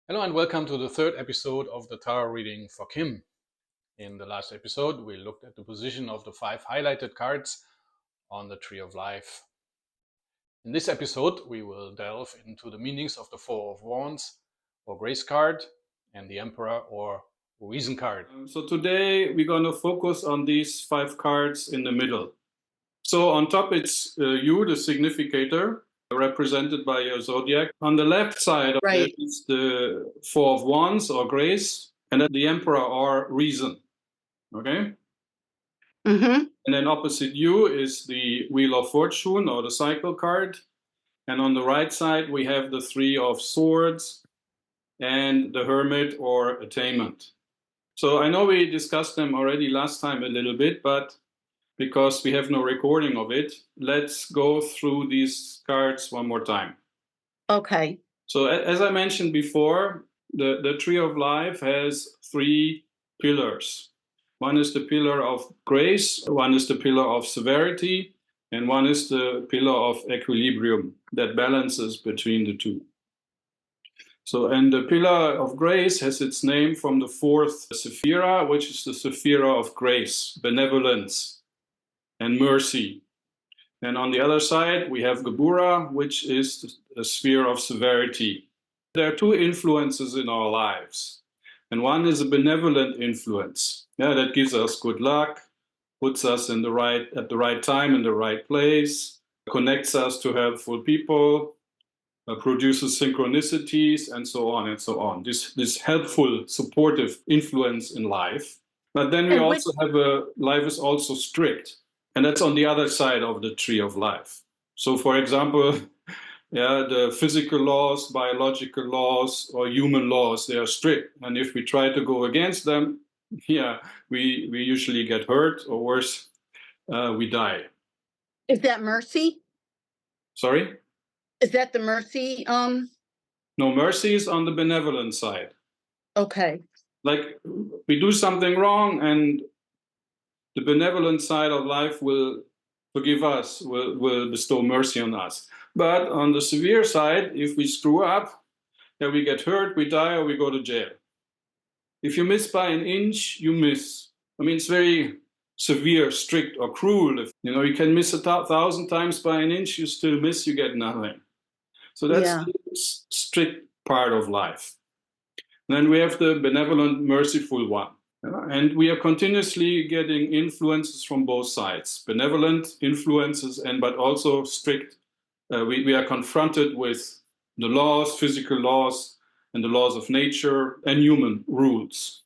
Hello and welcome to the third episode of the tarot reading for Kim. In the last episode, we looked at the position of the 5 highlighted cards on the Tree of Life. In this episode, we will delve into the meanings of the Four of Wands or Grace card and the Emperor or Reason card. So today we're going to focus on these 5 cards in the middle. So on top it's you, the significator, represented by your zodiac. On the left side of it is the Four of Wands or Grace, and then the Emperor or Reason. Okay? Mm-hmm. And then opposite you is the Wheel of Fortune or the Cycle card. And on the right side we have the Three of Swords and the Hermit or Attainment. So I know we discussed them already last time a little bit, but because we have no recording of it, let's go through these cards one more time. Okay. So as I mentioned before, the Tree of Life has 3 pillars. One is the pillar of grace, one is the pillar of severity, and one is the pillar of equilibrium that balances between the two. So, and the pillar of grace has its name from the 4th Sephira, which is the Sephira of grace, benevolence, and mercy. And on the other side, we have Gebura, which is the sphere of severity. There are 2 influences in our lives. And one is a benevolent influence. That gives us good luck, puts us at the right time, in the right place, connects us to helpful people, produces synchronicities, and so on and so on. This helpful, supportive influence in life. But then we also have life is also strict. And that's on the other side of the Tree of Life. So for example, the physical laws, biological laws, or human laws, they are strict. And if we try to go against them, we usually get hurt, or worse, we die. Is that mercy? Sorry? Is that the mercy? No, mercy is on the benevolent side. Okay. Like we do something wrong and the benevolent side of life will forgive us, will bestow mercy on us. But on the severe side, if we screw up, we get hurt, we die, or we go to jail. If you miss by an inch, you miss. I mean, it's very severe, strict, or cruel. If you can miss 1,000 times by an inch, you still miss, you get nothing. So that's the strict part of life. And then we have the benevolent, merciful one. And we are continuously getting influences from both sides, benevolent influences, but also strict. We are confronted with the laws, physical laws, and the laws of nature and human rules.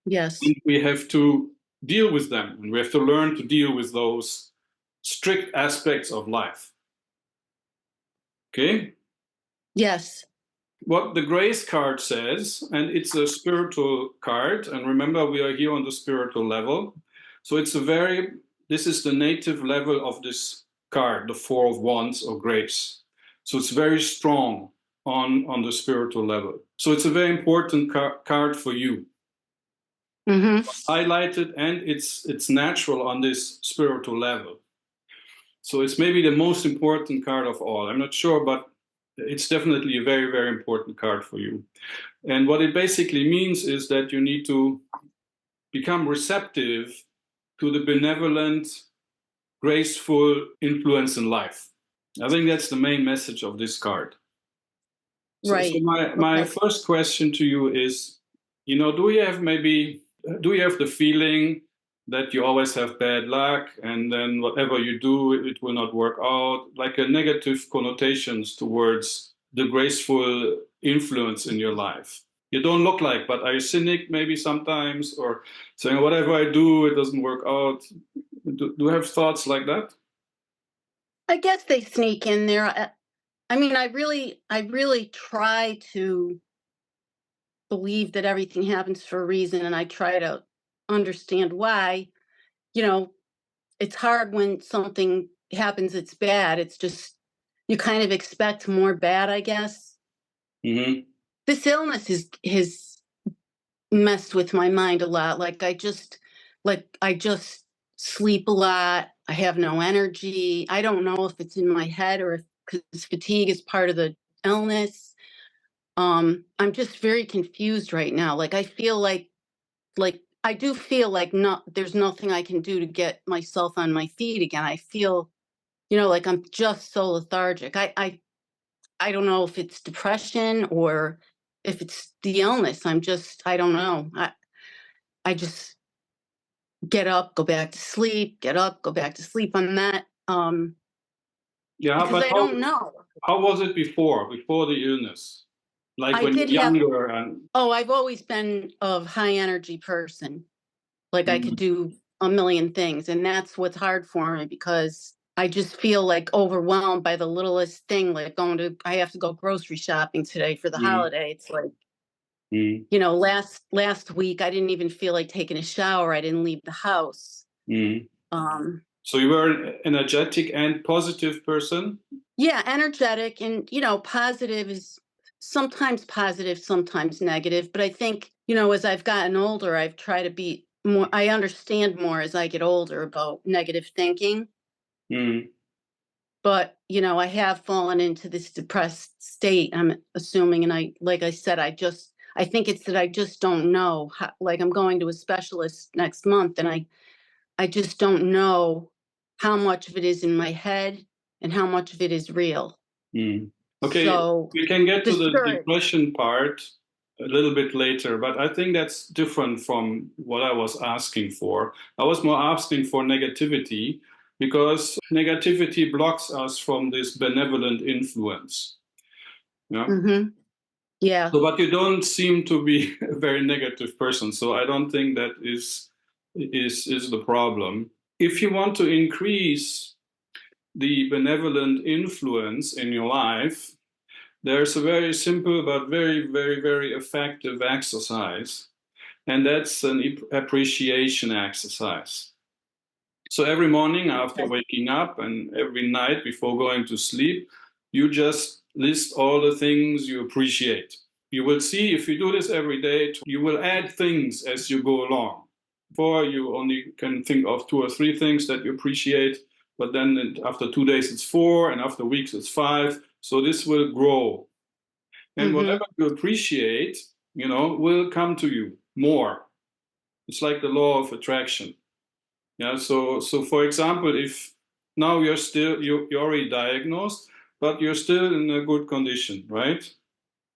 Yes. And we have to deal with them, and we have to learn to deal with those strict aspects of life. Okay? Yes. What the Grace card says, and it's a spiritual card, and remember we are here on the spiritual level. So this is the native level of this card, the Four of Wands or Grace. So it's very strong on the spiritual level. So it's a very important card for you. Mm-hmm. Highlighted, and it's natural on this spiritual level. So it's maybe the most important card of all. I'm not sure, but it's definitely a very, very important card for you. And what it basically means is that you need to become receptive to the benevolent, graceful influence in life. I think that's the main message of this card. Right. So my first question to you is, do you have the feeling that you always have bad luck, and then whatever you do, it will not work out, like a negative connotations towards the graceful influence in your life? You don't look like, but are you cynic maybe sometimes, or saying whatever I do, it doesn't work out? Do you have thoughts like that? I guess they sneak in there. I mean, I really try to believe that everything happens for a reason, and I try to understand why. It's hard when something happens it's bad. It's just you kind of expect more bad, I guess. Mm-hmm. This illness has messed with my mind a lot. I just sleep a lot. I have no energy. I don't know if it's in my head or if because fatigue is part of the illness. I'm just very confused right now. Like I feel like I do feel like there's nothing I can do to get myself on my feet again. I feel, like I'm just so lethargic. I don't know if it's depression or if it's the illness. I don't know. I just get up, go back to sleep, get up, go back to sleep. I'm not Yeah, because but I don't know. how was it before the illness? Like I when you're did have younger and I've always been a high energy person. Like I could mm, do a million things, and that's what's hard for me because I just feel like overwhelmed by the littlest thing, like I have to go grocery shopping today for the mm, holiday. It's like, mm, last week I didn't even feel like taking a shower. I didn't leave the house. mm. Um, So you were an energetic and positive person? yeah, energetic and, positive is sometimes positive, sometimes negative. But I think, as I've gotten older, I've tried to be more, I understand more as I get older about negative thinking. Mm, But, I have fallen into this depressed state, I'm assuming. And like I said, I think it's that I just don't know how, like I'm going to a specialist next month and I just don't know how much of it is in my head and how much of it is real. mm. Okay, So we can get to the discouraged. depression part a little bit later, but I think that's different from what I was asking for. I was more asking for negativity because negativity blocks us from this benevolent influence. Yeah. Hmm. Yeah. So, but you don't seem to be a very negative person, so I don't think that is the problem. If you want to increase the benevolent influence in your life, there's a very simple but very, very, very effective exercise, and that's an appreciation exercise. So every morning after Okay. waking up and every night before going to sleep, you just list all the things you appreciate. You will see if you do this every day, you will add things as you go along. Before you only can think of 2 or 3 things that you appreciate, but then after 2 days it's 4, and after weeks it's 5. So this will grow. And Hmm. whatever you appreciate, will come to you more. It's like the law of attraction. Yeah. So for example, if now you're already diagnosed, but you're still in a good condition, right?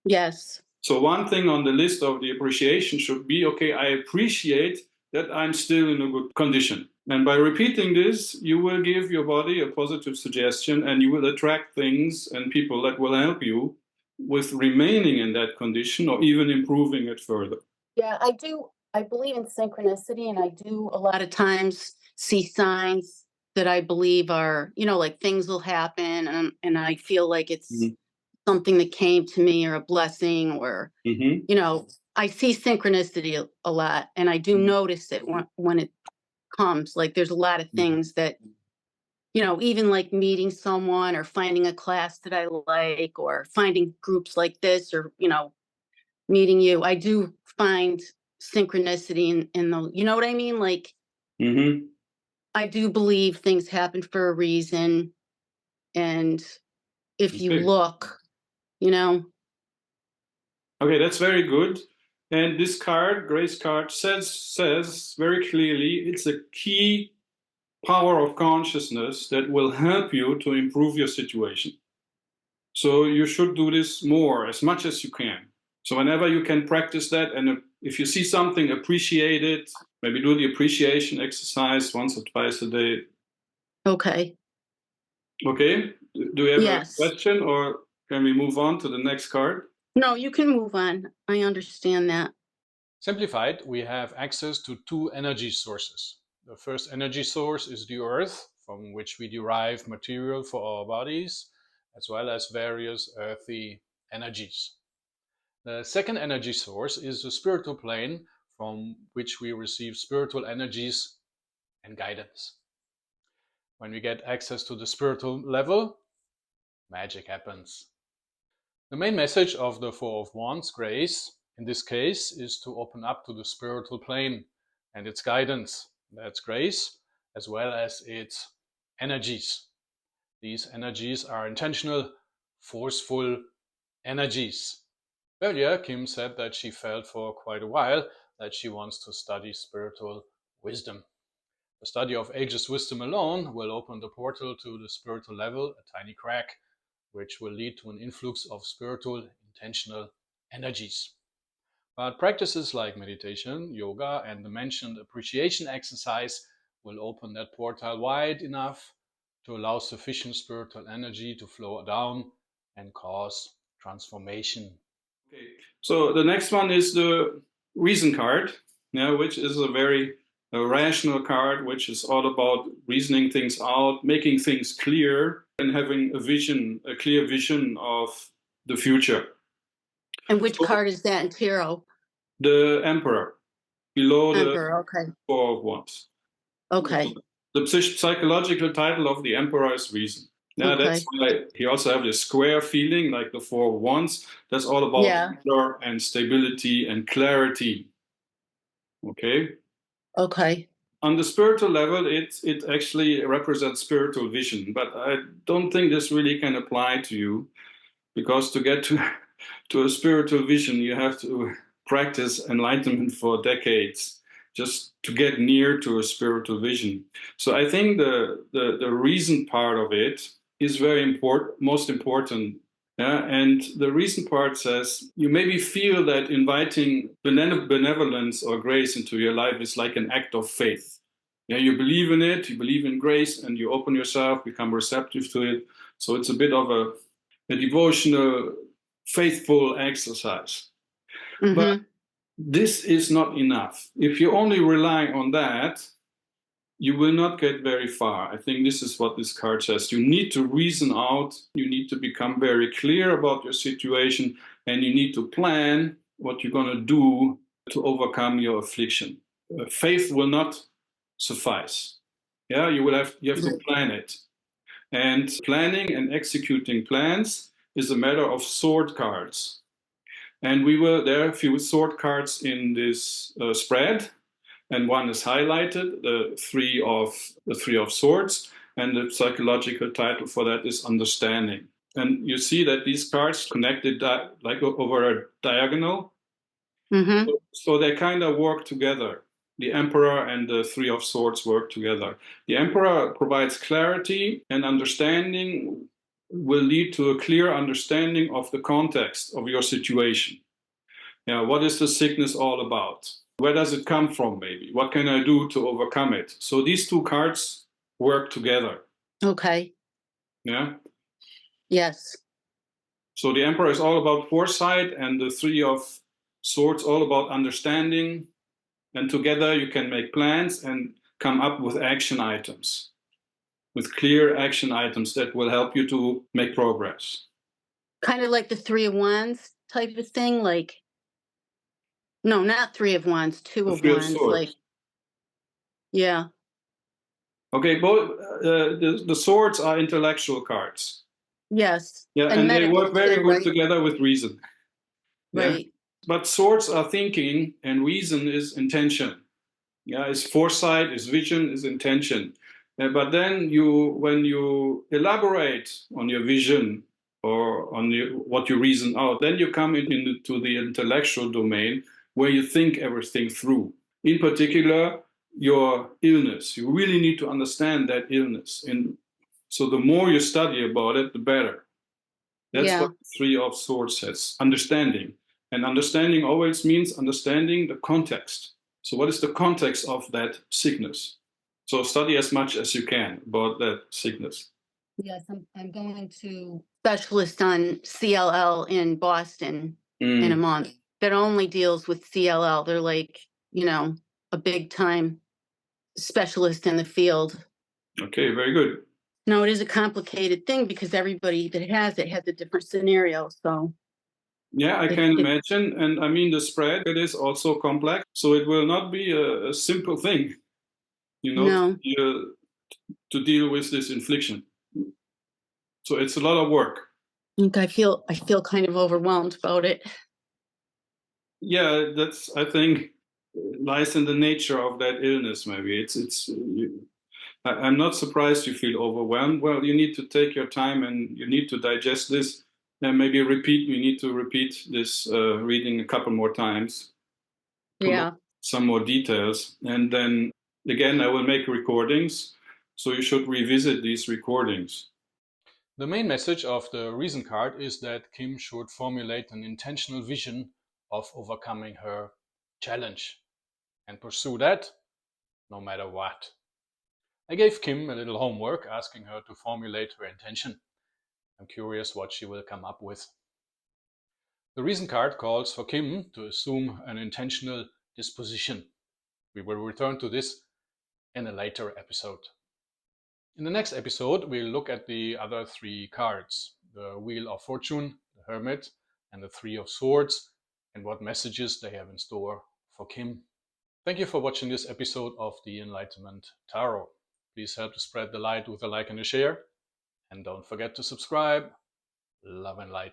Yes. So one thing on the list of the appreciation should be, okay, I appreciate that I'm still in a good condition. And by repeating this, you will give your body a positive suggestion and you will attract things and people that will help you with remaining in that condition or even improving it further. Yeah, I do. I believe in synchronicity, and I do a lot of times see signs that I believe are, like things will happen, and I feel like it's Mm-hmm. something that came to me or a blessing, or Mm-hmm. I see synchronicity a lot, and I do notice it when it comes. Like there's a lot of things that, even like meeting someone or finding a class that I like, or finding groups like this, or meeting you. I do find synchronicity in the, you know what I mean? Like Mm-hmm. I do believe things happen for a reason. And if you Okay. look, you know, Okay, that's very good. And this card, Grace card, says very clearly it's a key power of consciousness that will help you to improve your situation. So you should do this more, as much as you can. So whenever you can practice that, and if you see something, appreciate it. Maybe do the appreciation exercise once or twice a day. okay. Okay. Do you have a Yes. question, or can we move on to the next card? No, you can move on. I understand that. Simplified, we have access to two energy sources. The first energy source is the earth, from which we derive material for our bodies, as well as various earthy energies. The second energy source is the spiritual plane, from which we receive spiritual energies and guidance. When we get access to the spiritual level, magic happens. The main message of the Four of Wands, Grace, in this case, is to open up to the spiritual plane and its guidance. That's Grace, as well as its energies. These energies are intentional, forceful energies. Earlier, Kim said that she felt for quite a while that she wants to study spiritual wisdom. The study of ageless wisdom alone will open the portal to the spiritual level, a tiny crack, which will lead to an influx of spiritual, intentional energies. But practices like meditation, yoga, and the mentioned appreciation exercise will open that portal wide enough to allow sufficient spiritual energy to flow down and cause transformation. Okay, so the next one is the reason card, which is a very rational card, which is all about reasoning things out, making things clear, and having a vision, a clear vision of the future. And which card is that in tarot? The Emperor, below Emperor, the okay. Four of Wands. Okay. The psychological title of the Emperor is reason. Yeah, Okay. that's why he also has this square feeling, like the Four of Wands. That's all about order and stability and clarity. Okay. Okay. On the spiritual level, it actually represents spiritual vision, but I don't think this really can apply to you, because to get to a spiritual vision, you have to practice enlightenment for decades just to get near to a spiritual vision. So I think the reason part of it is very important, most important. Yeah, and the reason part says you maybe feel that inviting benevolence or grace into your life is like an act of faith. Yeah, you believe in it, you believe in grace, and you open yourself, become receptive to it. So it's a bit of a devotional, faithful exercise. Mm-hmm. But this is not enough. If you only rely on that, you will not get very far. I think this is what this card says. You need to reason out, you need to become very clear about your situation, and you need to plan what you're going to do to overcome your affliction. Faith will not suffice. Yeah, you have to plan it. And planning and executing plans is a matter of sword cards. And there are a few sword cards in this spread, and one is highlighted, the three of swords, and the psychological title for that is understanding. And you see that these cards connected like over a diagonal. Mm-hmm. So they kind of work together. The Emperor and the Three of Swords work together. The Emperor provides clarity, and understanding will lead to a clear understanding of the context of your situation. Yeah, what is the sickness all about? Where does it come from, maybe? What can I do to overcome it? So these two cards work together. Okay. Yeah. Yes. So the Emperor is all about foresight, and the Three of Swords all about understanding. And together you can make plans and come up with action items, with clear action items that will help you to make progress. Kind of like the Three of Wands type of thing, like, no, not Three of Wands, Two The of Three of Wands, like, Swords. yeah. Okay, both the swords are intellectual cards. Yes. Yeah, and they work very good right? together with reason. Right. Yeah? But swords are thinking, and reason is intention. Yeah, is foresight, is vision, is intention. But then when you elaborate on your vision or on what you reason out, then you come into the intellectual domain where you think everything through. In particular, your illness. You really need to understand that illness. And so the more you study about it, the better. That's what Three of Swords says, understanding. And understanding always means understanding the context. So what is the context of that sickness? So study as much as you can about that sickness. Yes, I'm going to specialist on CLL in Boston in a month that only deals with CLL. They're like, a big time specialist in the field. Okay, very good. No, it is a complicated thing because everybody that has it has a different scenario. So yeah, I can imagine. And I mean, the spread, it is also complex. So it will not be a simple thing, to deal with this infliction. So it's a lot of work. I feel kind of overwhelmed about it. Yeah, that's, I think, lies in the nature of that illness. Maybe I'm not surprised you feel overwhelmed. Well, you need to take your time and you need to digest this. And maybe we need to repeat this reading a couple more times. Yeah. Some more details. And then again, I will make recordings. So you should revisit these recordings. The main message of the reason card is that Kim should formulate an intentional vision of overcoming her challenge and pursue that no matter what. I gave Kim a little homework asking her to formulate her intention. I'm curious what she will come up with. The reason card calls for Kim to assume an intentional disposition. We will return to this in a later episode. In the next episode, we'll look at the other three cards, the Wheel of Fortune, the Hermit, and the Three of Swords, and what messages they have in store for Kim. Thank you for watching this episode of the Enlightenment Tarot. Please help to spread the light with a like and a share. And don't forget to subscribe. Love and light.